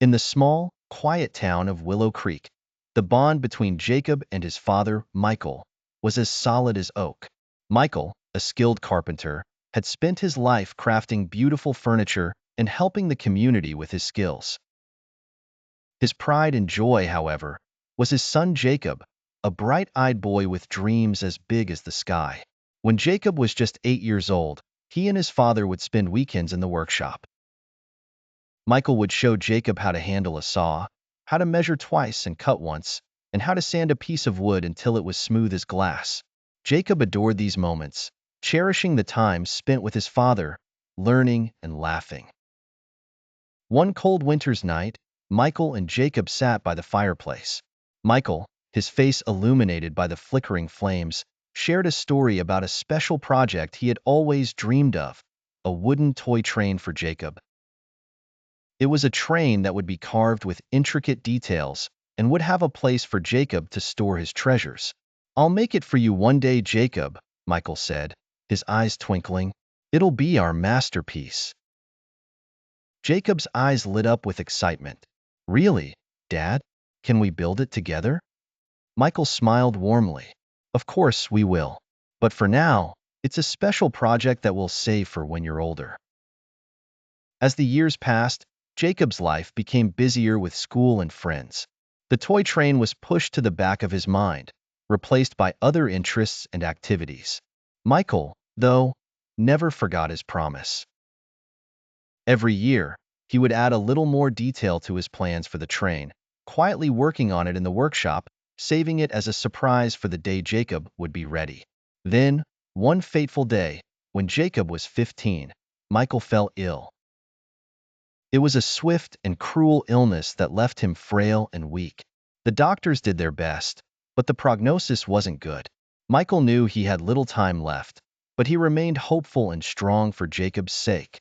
In the small, quiet town of Willow Creek, the bond between Jacob and his father, Michael, was as solid as oak. Michael, a skilled carpenter, had spent his life crafting beautiful furniture and helping the community with his skills. His pride and joy, however, was his son Jacob, a bright-eyed boy with dreams as big as the sky. When Jacob was just 8 years old, he and his father would spend weekends in the workshop. Michael would show Jacob how to handle a saw, how to measure twice and cut once, and how to sand a piece of wood until it was smooth as glass. Jacob adored these moments, cherishing the time spent with his father, learning and laughing. One cold winter's night, Michael and Jacob sat by the fireplace. Michael, his face illuminated by the flickering flames, shared a story about a special project he had always dreamed of, a wooden toy train for Jacob. It was a train that would be carved with intricate details and would have a place for Jacob to store his treasures. "I'll make it for you one day, Jacob," Michael said, his eyes twinkling. "It'll be our masterpiece." Jacob's eyes lit up with excitement. "Really, Dad? Can we build it together?" Michael smiled warmly. "Of course we will. But for now, it's a special project that we'll save for when you're older." As the years passed, Jacob's life became busier with school and friends. The toy train was pushed to the back of his mind, replaced by other interests and activities. Michael, though, never forgot his promise. Every year, he would add a little more detail to his plans for the train, quietly working on it in the workshop, saving it as a surprise for the day Jacob would be ready. Then, one fateful day, when Jacob was 15, Michael fell ill. It was a swift and cruel illness that left him frail and weak. The doctors did their best, but the prognosis wasn't good. Michael knew he had little time left, but he remained hopeful and strong for Jacob's sake.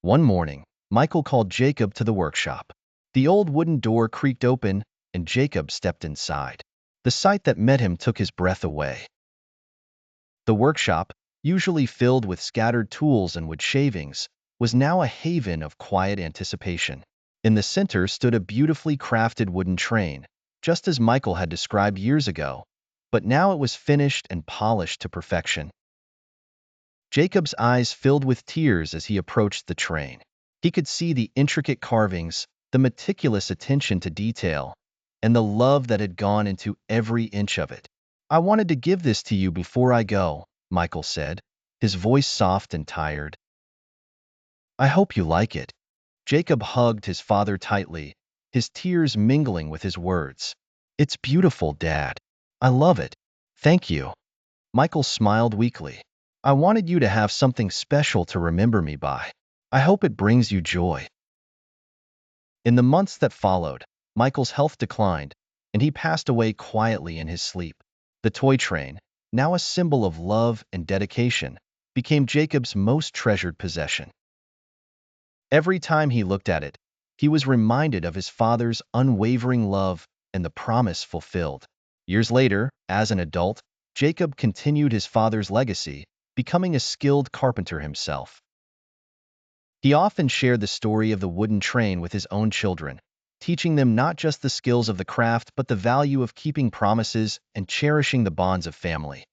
One morning, Michael called Jacob to the workshop. The old wooden door creaked open, and Jacob stepped inside. The sight that met him took his breath away. The workshop, usually filled with scattered tools and wood shavings, was now a haven of quiet anticipation. In the center stood a beautifully crafted wooden train, just as Michael had described years ago, but now it was finished and polished to perfection. Jacob's eyes filled with tears as he approached the train. He could see the intricate carvings, the meticulous attention to detail, and the love that had gone into every inch of it. "I wanted to give this to you before I go," Michael said, his voice soft and tired. "I hope you like it." Jacob hugged his father tightly, his tears mingling with his words. "It's beautiful, Dad. I love it. Thank you." Michael smiled weakly. "I wanted you to have something special to remember me by. I hope it brings you joy." In the months that followed, Michael's health declined, and he passed away quietly in his sleep. The toy train, now a symbol of love and dedication, became Jacob's most treasured possession. Every time he looked at it, he was reminded of his father's unwavering love and the promise fulfilled. Years later, as an adult, Jacob continued his father's legacy, becoming a skilled carpenter himself. He often shared the story of the wooden train with his own children, teaching them not just the skills of the craft but the value of keeping promises and cherishing the bonds of family.